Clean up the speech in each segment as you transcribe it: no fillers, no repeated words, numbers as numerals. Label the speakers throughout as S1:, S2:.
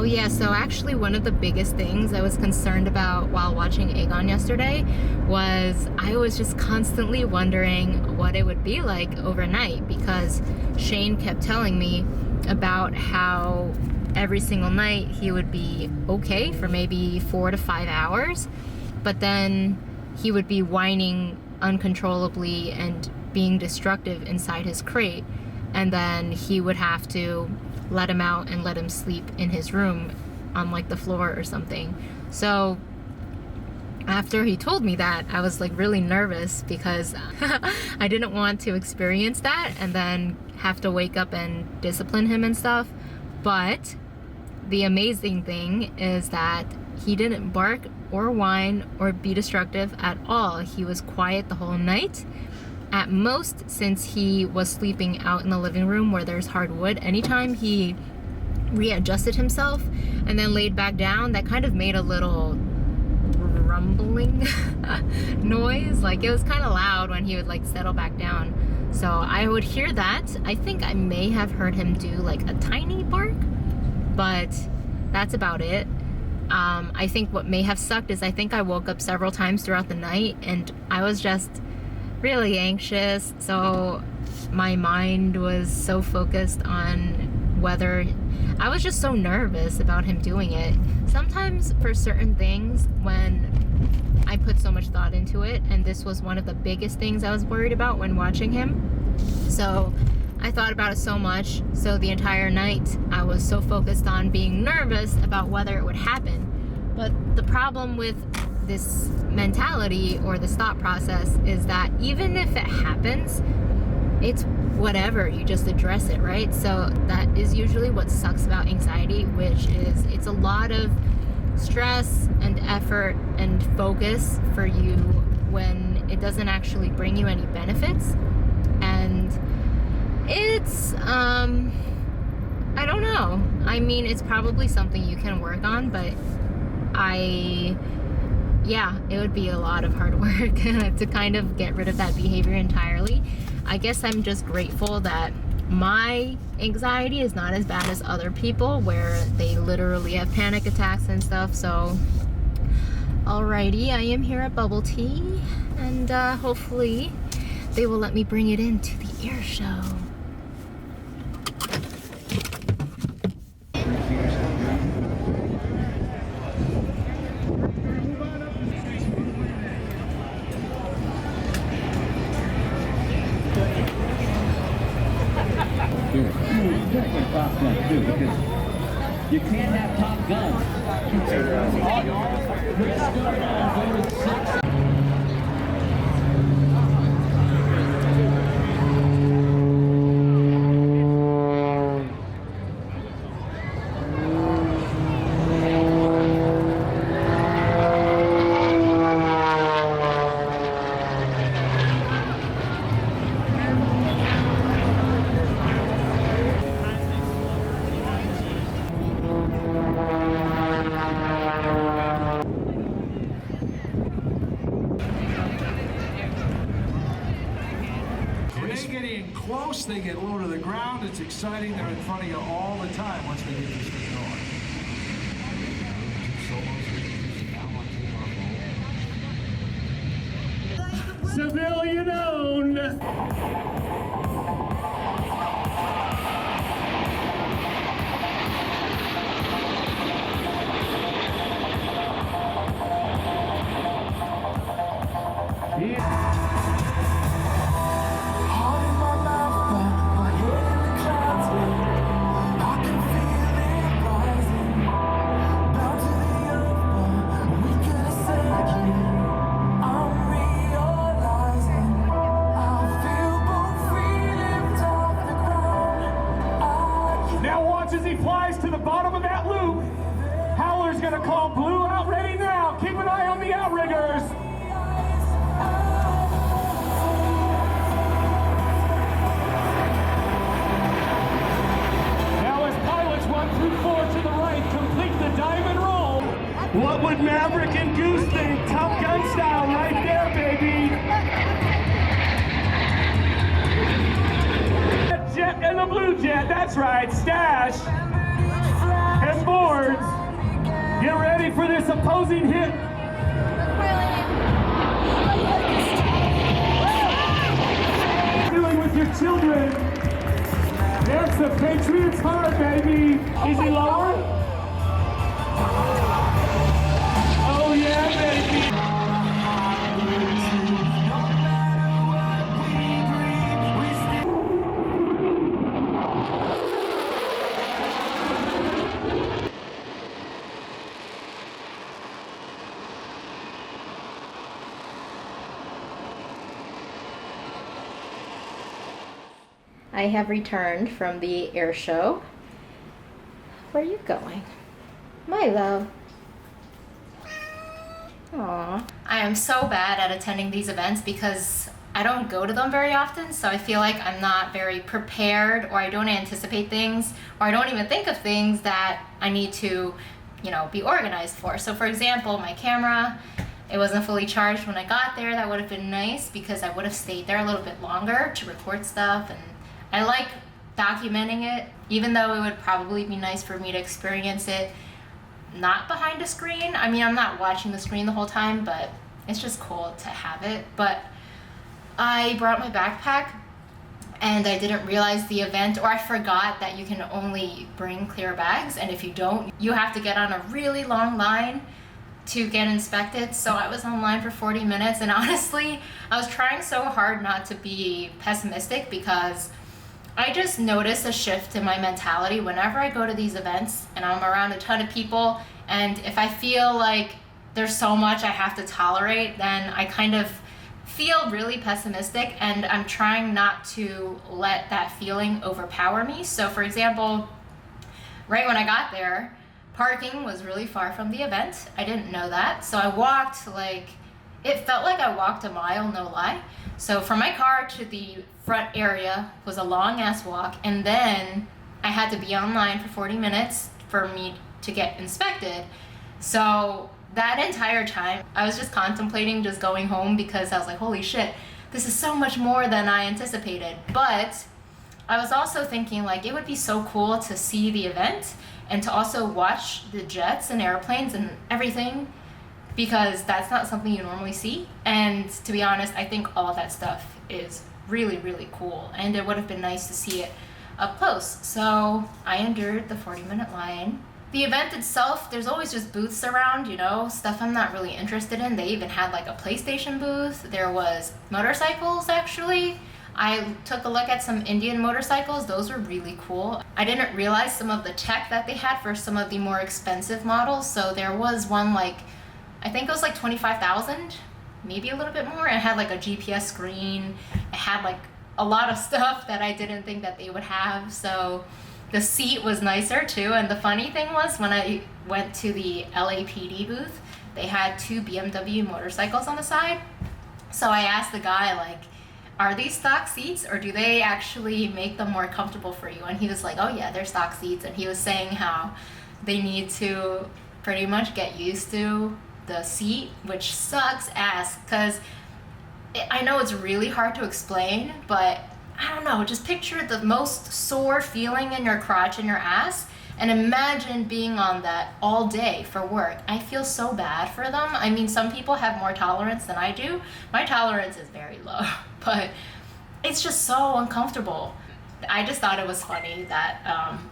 S1: Oh yeah, so actually one of the biggest things I was concerned about while watching Aegon yesterday was I was just constantly wondering what it would be like overnight, because Shane kept telling me about how every single night he would be okay for maybe 4 to 5 hours, but then he would be whining uncontrollably and being destructive inside his crate, and then he would have to let him out and let him sleep in his room on like the floor or something. So after he told me that, I was like really nervous because I didn't want to experience that and then have to wake up and discipline him and stuff. But the amazing thing is that he didn't bark or whine or be destructive at all. He was quiet the whole night. At most, since he was sleeping out in the living room where there's hardwood, anytime he readjusted himself and then laid back down, that kind of made a little rumbling noise. Like, it was kind of loud when he would like settle back down. So I would hear that. I think I may have heard him do like a tiny bark, but that's about it. I think what may have sucked is I think I woke up several times throughout the night and I was just really anxious, so my mind was so focused on whether I was just so nervous about him doing it. Sometimes for certain things, when I put so much thought into it, and this was one of the biggest things I was worried about when watching him, so I thought about it so much, so the entire night I was so focused on being nervous about whether it would happen. But the problem with this mentality or this thought process is that even if it happens, it's whatever, you just address it, right? So that is usually what sucks about anxiety, which is it's a lot of stress and effort and focus for you when it doesn't actually bring you any benefits. And it's I don't know, I mean, it's probably something you can work on, but yeah, it would be a lot of hard work to kind of get rid of that behavior entirely. I guess I'm just grateful that my anxiety is not as bad as other people where they literally have panic attacks and stuff. So alrighty, I am here at Bubble Tea, and hopefully they will let me bring it into the air show.
S2: Too, because you can't have Top Gun.
S3: Close, they get low to the ground. It's exciting. They're in front of you all the time once they get this thing going. Civilian owned. As he flies to the bottom of that loop, Howler's gonna call Blue out. Ready now. Keep an eye on the outriggers. Now as pilots 1 through 4 to the right complete the diamond roll. What would Maverick and Goose think? Top Gun style right there, baby. Jet and the blue jet, that's right, stash and boards. this opposing hit. Dealing with your children. There's the Patriots heart, baby. Is he lower? Oh yeah, baby.
S1: I have returned from the air show. Where are you going? My love. Aww. I am so bad at attending these events because I don't go to them very often, so I feel like I'm not very prepared, or I don't anticipate things, or I don't even think of things that I need to, be organized for. So for example, my camera, it wasn't fully charged when I got there. That would have been nice because I would have stayed there a little bit longer to record stuff, and I like documenting it, even though it would probably be nice for me to experience it not behind a screen. I mean, I'm not watching the screen the whole time, but it's just cool to have it. But I brought my backpack and I didn't realize the event, or I forgot that you can only bring clear bags, and if you don't, you have to get on a really long line to get inspected. So I was online for 40 minutes, and honestly, I was trying so hard not to be pessimistic because I just noticed a shift in my mentality whenever I go to these events and I'm around a ton of people, and if I feel like there's so much I have to tolerate, then I kind of feel really pessimistic, and I'm trying not to let that feeling overpower me. So for example, right when I got there, parking was really far from the event. I didn't know that, so I walked it felt like I walked a mile, no lie. So from my car to the front area was a long ass walk, and then I had to be online for 40 minutes for me to get inspected. So that entire time I was just contemplating just going home because I was like, holy shit, this is so much more than I anticipated. But I was also thinking it would be so cool to see the event and to also watch the jets and airplanes and everything, because that's not something you normally see. And to be honest, I think all of that stuff is really, really cool, and it would have been nice to see it up close. So I endured the 40-minute line. The event itself, there's always just booths around, stuff I'm not really interested in. They even had a PlayStation booth. There was motorcycles, actually. I took a look at some Indian motorcycles. Those were really cool. I didn't realize some of the tech that they had for some of the more expensive models. So there was one I think it was 25,000, maybe a little bit more. It had a GPS screen. It had a lot of stuff that I didn't think that they would have. So the seat was nicer too. And the funny thing was, when I went to the LAPD booth, they had 2 BMW motorcycles on the side. So I asked the guy, are these stock seats, or do they actually make them more comfortable for you? And he was like, oh yeah, they're stock seats. And he was saying how they need to pretty much get used to the seat, which sucks ass, because I know it's really hard to explain, but I don't know, just picture the most sore feeling in your crotch and your ass, and imagine being on that all day for work. I feel so bad for them. I mean, some people have more tolerance than I do. My tolerance is very low, but it's just so uncomfortable. I just thought it was funny that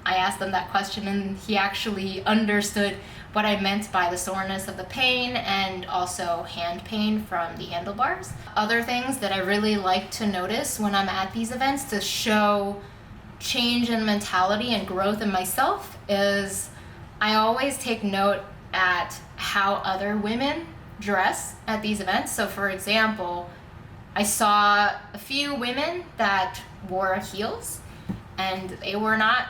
S1: I asked them that question, and he actually understood what I meant by the soreness of the pain and also hand pain from the handlebars. Other things that I really like to notice when I'm at these events to show change in mentality and growth in myself is I always take note at how other women dress at these events. So for example, I saw a few women that wore heels, and they were not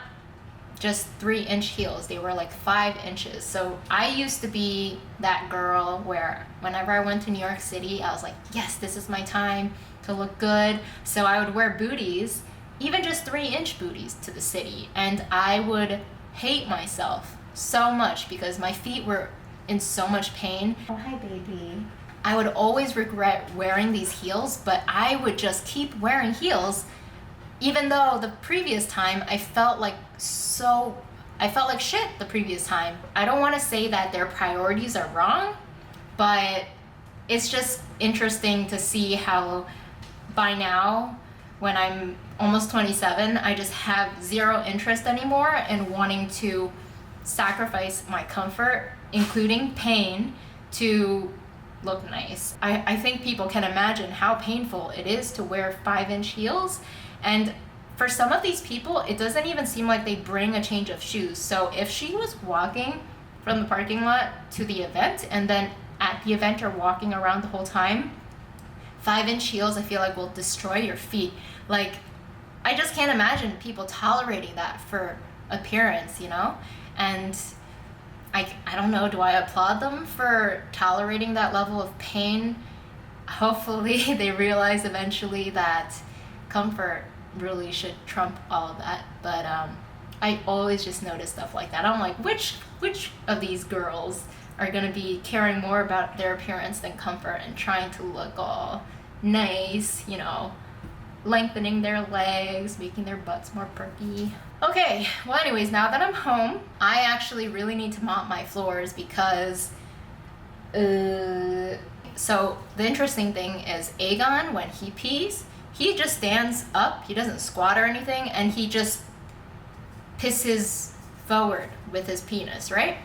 S1: just 3-inch heels. They were 5 inches. So I used to be that girl where whenever I went to New York City, I was like, yes, this is my time to look good. So I would wear booties, even just 3-inch booties, to the city. And I would hate myself so much because my feet were in so much pain. Oh, hi, baby. I would always regret wearing these heels, but I would just keep wearing heels, even though the previous time I felt I felt like shit the previous time. I don't want to say that their priorities are wrong, but it's just interesting to see how by now, when I'm almost 27, I just have zero interest anymore in wanting to sacrifice my comfort, including pain, to look nice. I think people can imagine how painful it is to wear 5-inch heels, and for some of these people, it doesn't even seem like they bring a change of shoes. So if she was walking from the parking lot to the event and then at the event or walking around the whole time, 5-inch heels I feel like will destroy your feet. Like, I just can't imagine people tolerating that for appearance, you know? And I don't know, do I applaud them for tolerating that level of pain? Hopefully they realize eventually that comfort really should trump all of that. But I always just notice stuff like that. I'm like, which of these girls are gonna be caring more about their appearance than comfort and trying to look all nice, you know, lengthening their legs, making their butts more perky. Okay, well anyways, now that I'm home, I actually really need to mop my floors because so the interesting thing is Aegon, when he pees, he just stands up, he doesn't squat or anything, and he just pisses forward with his penis, right?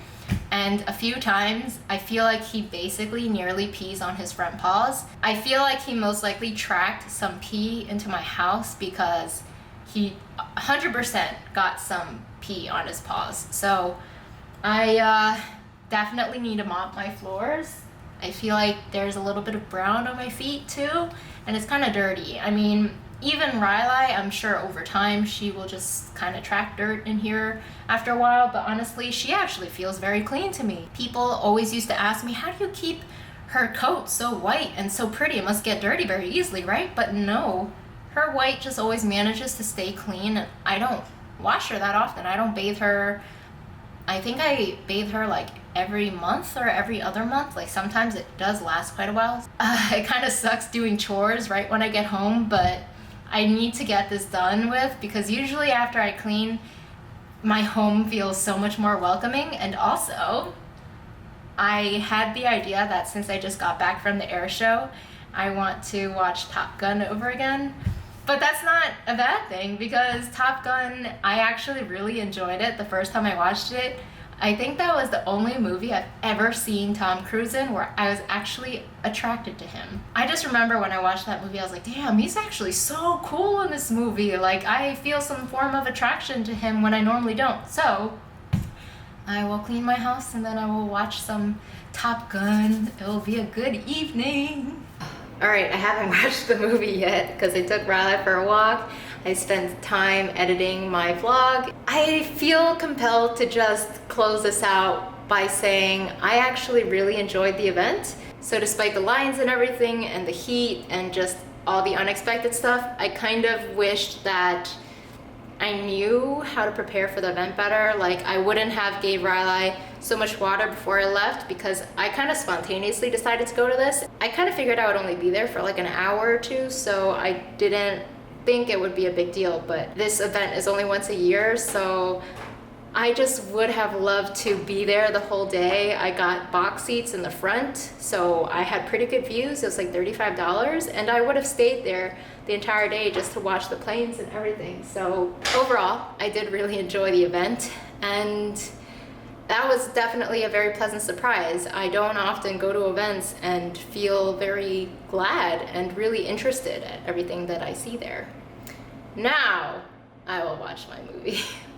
S1: And a few times, I feel like he basically nearly pees on his front paws. I feel like he most likely tracked some pee into my house because he 100% got some pee on his paws. So I definitely need to mop my floors. I feel like there's a little bit of brown on my feet too, and it's kind of dirty. I mean, even Riley, I'm sure over time she will just kind of track dirt in here after a while, but honestly, she actually feels very clean to me. People always used to ask me, how do you keep her coat so white and so pretty? It must get dirty very easily, right? But no, her white just always manages to stay clean. I don't wash her that often. I don't bathe her. I think I bathe her like every month or every other month. Like sometimes it does last quite a while. It kind of sucks doing chores right when I get home, but I need to get this done with because usually after I clean, my home feels so much more welcoming. And also, I had the idea that since I just got back from the air show, I want to watch Top Gun over again. But that's not a bad thing because Top Gun, I actually really enjoyed it the first time I watched it. I think that was the only movie I've ever seen Tom Cruise in where I was actually attracted to him. I just remember when I watched that movie, I was like, damn, he's actually so cool in this movie. Like, I feel some form of attraction to him when I normally don't. So, I will clean my house and then I will watch some Top Gun. It will be a good evening. Alright, I haven't watched the movie yet because I took Riley for a walk. I spent time editing my vlog. I feel compelled to just close this out by saying I actually really enjoyed the event. So despite the lines and everything and the heat and just all the unexpected stuff, I kind of wished that I knew how to prepare for the event better. Like, I wouldn't have gave Riley so much water before I left because I kind of spontaneously decided to go to this. I kind of figured I would only be there for like an hour or two, so I didn't think it would be a big deal, but this event is only once a year, so I just would have loved to be there the whole day. I got box seats in the front, so I had pretty good views. It was like $35, and I would have stayed there the entire day just to watch the planes and everything. So overall, I did really enjoy the event, and that was definitely a very pleasant surprise. I don't often go to events and feel very glad and really interested at everything that I see there. Now, I will watch my movie.